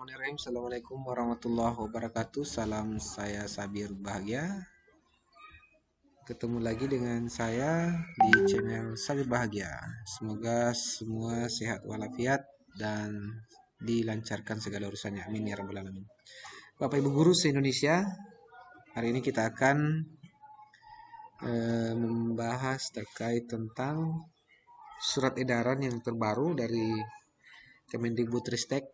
Bismillahirrahmanirrahim. Assalamualaikum warahmatullahi wabarakatuh. Salam, saya Sabir Bahagia. Ketemu lagi dengan saya di channel Sabir Bahagia. Semoga semua sehat walafiat dan dilancarkan segala urusannya. Amin ya rabbal alamin. Bapak Ibu guru se-Indonesia, hari ini kita akan membahas terkait tentang surat edaran yang terbaru dari Kemendikbudristek,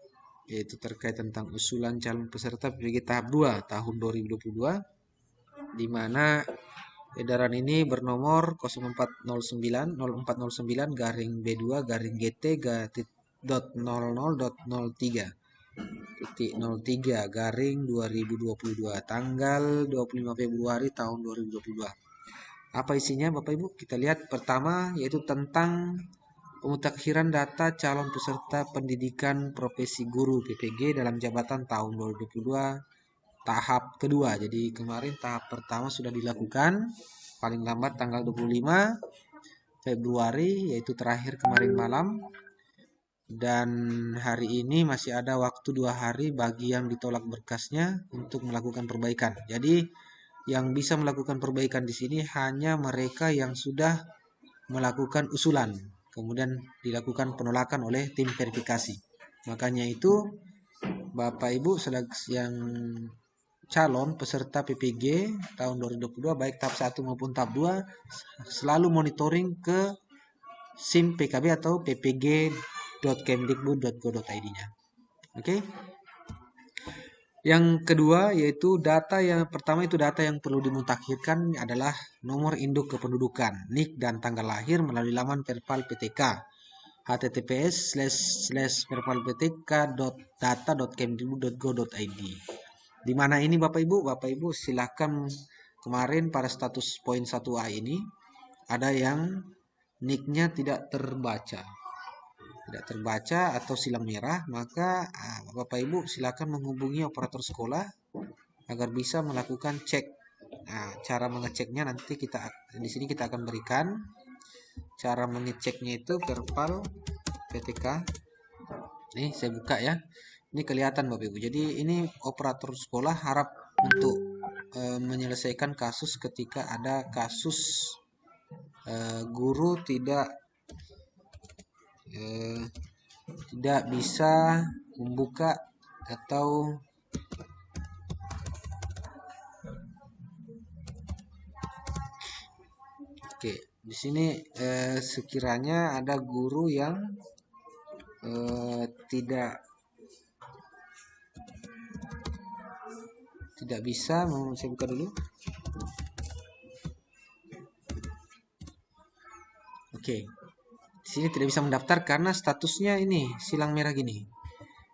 yaitu terkait tentang usulan calon peserta PPG tahap 2 tahun 2022, di mana edaran ini bernomor 0409 garing B2 garing GT .00.03 garing 2022 tanggal 25 Februari tahun 2022. Apa isinya Bapak Ibu? Kita lihat pertama yaitu tentang pemutakhiran data calon peserta pendidikan profesi guru PPG dalam jabatan tahun 2022 tahap kedua. Jadi kemarin tahap pertama sudah dilakukan paling lambat tanggal 25 Februari, yaitu terakhir kemarin malam. Dan hari ini masih ada waktu 2 hari bagi yang ditolak berkasnya untuk melakukan perbaikan. Jadi yang bisa melakukan perbaikan di sini hanya mereka yang sudah melakukan usulan, kemudian dilakukan penolakan oleh tim verifikasi. Makanya itu Bapak Ibu yang calon peserta PPG tahun 2022 baik tahap 1 maupun tahap 2 selalu monitoring ke SIM PKB atau ppg.kemdikbud.go.id-nya. Oke. Yang kedua yaitu data yang pertama itu data yang perlu dimutakhirkan adalah nomor induk kependudukan, NIK dan tanggal lahir melalui laman Perpal PTK https://perpalptk.data.kemdikbud.go.id. Di mana ini Bapak Ibu silahkan, kemarin pada status poin 1A ini ada yang NIK-nya tidak terbaca atau silang merah, maka Bapak Ibu silakan menghubungi operator sekolah agar bisa melakukan cek. Nah, cara mengeceknya nanti di sini kita akan berikan cara mengeceknya itu Perpal PTK. Nih saya buka ya. Ini kelihatan Bapak Ibu. Jadi ini operator sekolah harap untuk menyelesaikan kasus ketika ada kasus guru tidak bisa membuka atau oke, di sini sekiranya ada guru yang tidak bisa, saya buka dulu. Oke. Di sini tidak bisa mendaftar karena statusnya ini silang merah gini.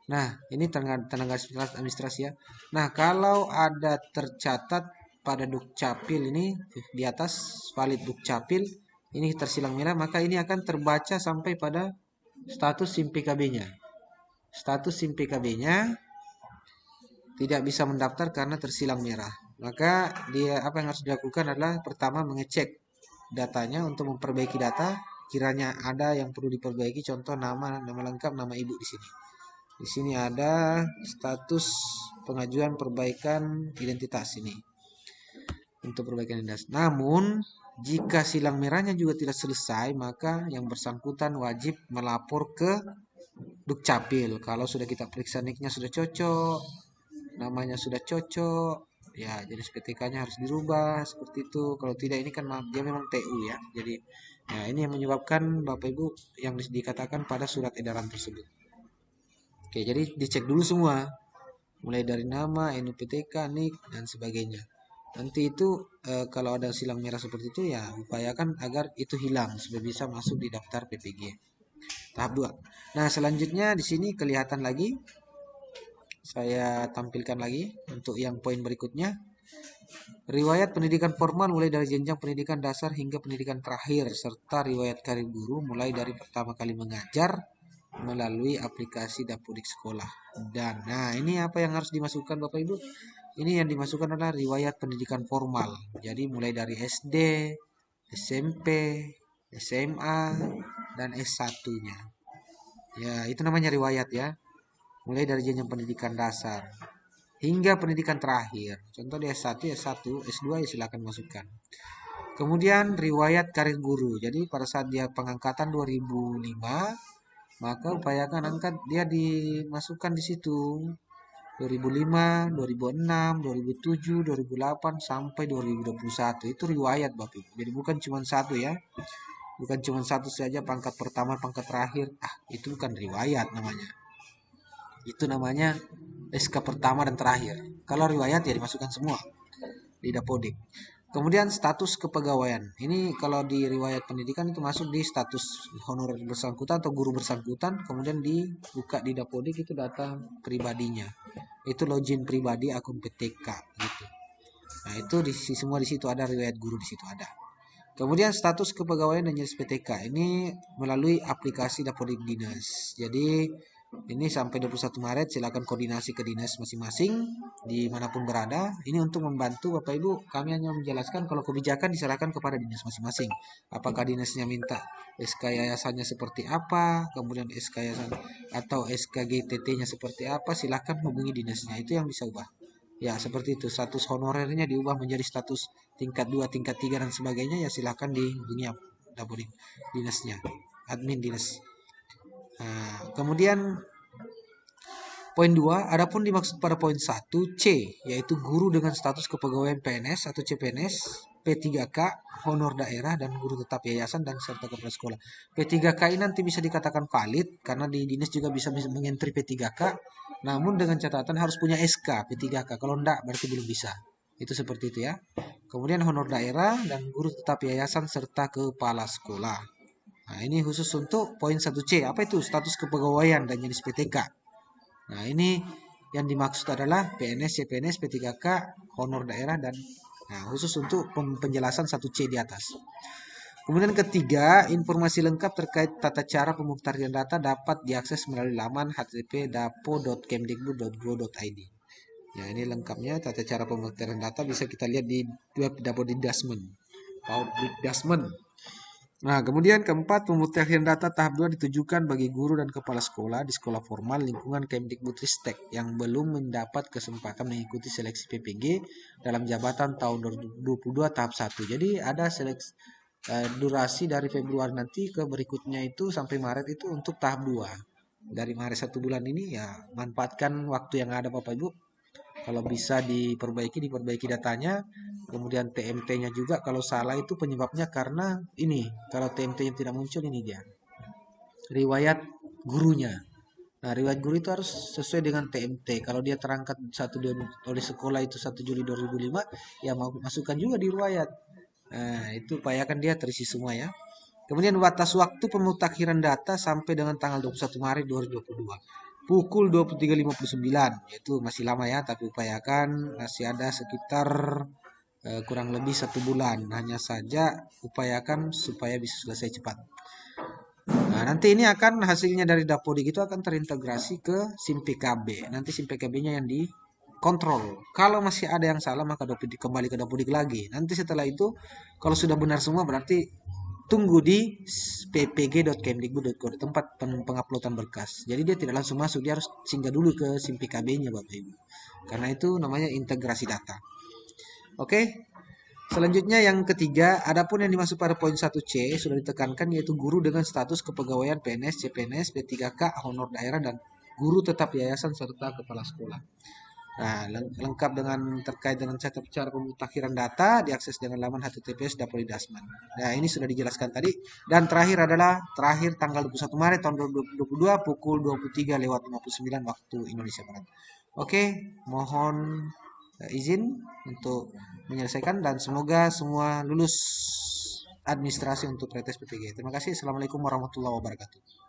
Nah, ini tenaga administrasi ya. Nah, kalau ada tercatat pada Dukcapil ini di atas valid Dukcapil ini tersilang merah, maka ini akan terbaca sampai pada status SIM PKB-nya. Status SIM PKB-nya tidak bisa mendaftar karena tersilang merah. Maka apa yang harus dilakukan adalah pertama mengecek datanya untuk memperbaiki data. Kiranya ada yang perlu diperbaiki, contoh nama lengkap, nama ibu di sini. Di sini ada status pengajuan perbaikan identitas ini untuk perbaikan identitas. Namun jika silang merahnya juga tidak selesai, maka yang bersangkutan wajib melapor ke Dukcapil. Kalau sudah kita periksa NIK-nya sudah cocok, namanya sudah cocok, ya jenis PTK-nya harus dirubah seperti itu. Kalau tidak, ini kan dia memang TU ya. Jadi ya ini yang menyebabkan Bapak Ibu yang dikatakan pada surat edaran tersebut. Oke, jadi dicek dulu semua, mulai dari nama, NUPTK, NIK dan sebagainya. Nanti itu kalau ada silang merah seperti itu ya upayakan agar itu hilang supaya bisa masuk di daftar PPG tahap 2. Nah, selanjutnya di sini kelihatan lagi, saya tampilkan lagi untuk yang poin berikutnya. Riwayat pendidikan formal mulai dari jenjang pendidikan dasar hingga pendidikan terakhir, serta riwayat karir guru mulai dari pertama kali mengajar melalui aplikasi Dapodik Sekolah. Dan nah, ini apa yang harus dimasukkan Bapak Ibu? Ini yang dimasukkan adalah riwayat pendidikan formal. Jadi mulai dari SD, SMP, SMA, dan S1-nya. Ya, itu namanya riwayat ya. mulai dari jenjang pendidikan dasar hingga pendidikan terakhir. Contoh di S1, S1, S2 ya silakan masukkan. Kemudian riwayat karir guru. Jadi pada saat dia pengangkatan 2005, maka upayakan angkat dia dimasukkan di situ. 2005, 2006, 2007, 2008 sampai 2021 itu riwayat Bapak Ibu. Jadi bukan cuma satu ya. Bukan cuma satu saja pangkat pertama, pangkat terakhir. Itu bukan riwayat namanya. Itu namanya SK pertama dan terakhir. Kalau riwayat ya dimasukkan semua di Dapodik. Kemudian status kepegawaian. Ini kalau di riwayat pendidikan itu masuk di status honorer bersangkutan atau guru bersangkutan. Kemudian dibuka di Dapodik itu data pribadinya. Itu login pribadi akun PTK gitu. Nah, itu semua di situ ada riwayat guru di situ ada. Kemudian status kepegawaian dan jenis PTK ini melalui aplikasi Dapodik Dinas. Jadi ini sampai 21 Maret silakan koordinasi ke dinas masing-masing dimanapun berada. Ini untuk membantu Bapak Ibu, kami hanya menjelaskan kalau kebijakan diserahkan kepada dinas masing-masing. Apakah dinasnya minta SK yayasannya seperti apa, kemudian SK yayasan atau SK GTT-nya seperti apa, silakan hubungi dinasnya. Itu yang bisa ubah. Ya, seperti itu. Status honorernya diubah menjadi status tingkat 2, tingkat 3 dan sebagainya, ya silakan dihubungi Dapodik dinasnya, admin dinas. Nah, kemudian poin 2, adapun dimaksud pada poin 1C, yaitu guru dengan status kepegawaian PNS atau CPNS, P3K, honor daerah, dan guru tetap yayasan dan serta kepala sekolah. P3K ini nanti bisa dikatakan valid, karena di dinas juga bisa mengentri P3K, namun dengan catatan harus punya SK P3K, kalau enggak berarti belum bisa. Itu seperti itu ya. Kemudian honor daerah dan guru tetap yayasan serta kepala sekolah. Nah, ini khusus untuk poin 1C. Apa itu? Status kepegawaian dan jenis PTK. Nah, ini yang dimaksud adalah PNS, CPNS, P3K, honor daerah, dan khusus untuk penjelasan 1C di atas. Kemudian ketiga, informasi lengkap terkait tata cara pemutakhiran data dapat diakses melalui laman http://dapo.kemdikbud.go.id. Ya, ini lengkapnya tata cara pemutakhiran data bisa kita lihat di web Dapodik Dasmen. Nah, kemudian keempat, pemutakhiran data tahap 2 ditujukan bagi guru dan kepala sekolah di sekolah formal lingkungan Kemdikbudristek yang belum mendapat kesempatan mengikuti seleksi PPG dalam jabatan tahun 2022 tahap 1. Jadi ada seleksi durasi dari Februari nanti ke berikutnya itu sampai Maret itu untuk tahap 2. Dari Maret 1 bulan ini ya manfaatkan waktu yang ada Bapak Ibu. Kalau bisa diperbaiki datanya. Kemudian TMT-nya juga kalau salah itu penyebabnya karena ini. Kalau TMT-nya tidak muncul, ini dia. Riwayat gurunya. Nah, riwayat guru itu harus sesuai dengan TMT. Kalau dia terangkat oleh sekolah itu 1 Juli 2005, ya masukkan juga di riwayat. Nah, itu upayakan dia terisi semua ya. Kemudian batas waktu pemutakhiran data sampai dengan tanggal 21 Maret 2022. Pukul 23.59. Itu masih lama ya, tapi upayakan masih ada sekitar kurang lebih 1 bulan. Hanya saja upayakan supaya bisa selesai cepat. Nah, nanti ini akan hasilnya dari Dapodik itu akan terintegrasi ke SIM PKB. Nanti SIM PKB-nya yang dikontrol. Kalau masih ada yang salah, maka kembali ke Dapodik lagi. Nanti setelah itu, kalau sudah benar semua, berarti tunggu di ppg.kemdikbud.go, tempat penguploadan berkas. Jadi dia tidak langsung masuk, dia harus singgah dulu ke SIM PKB-nya Bapak Ibu. Karena itu namanya integrasi data. Oke. Selanjutnya yang ketiga, adapun yang dimaksud pada poin 1C sudah ditekankan yaitu guru dengan status kepegawaian PNS, CPNS, P3K, honor daerah, dan guru tetap yayasan serta kepala sekolah. Nah, lengkap dengan terkait dengan cara pemutakhiran data diakses dengan laman https Dapodik Dasmen. Nah, ini sudah dijelaskan tadi. Dan terakhir tanggal 21 Maret tahun 2022 pukul 23.59 waktu Indonesia Barat. Oke, mohon izin untuk menyelesaikan dan semoga semua lulus administrasi untuk pretest PPG. Terima kasih. Assalamualaikum warahmatullahi wabarakatuh.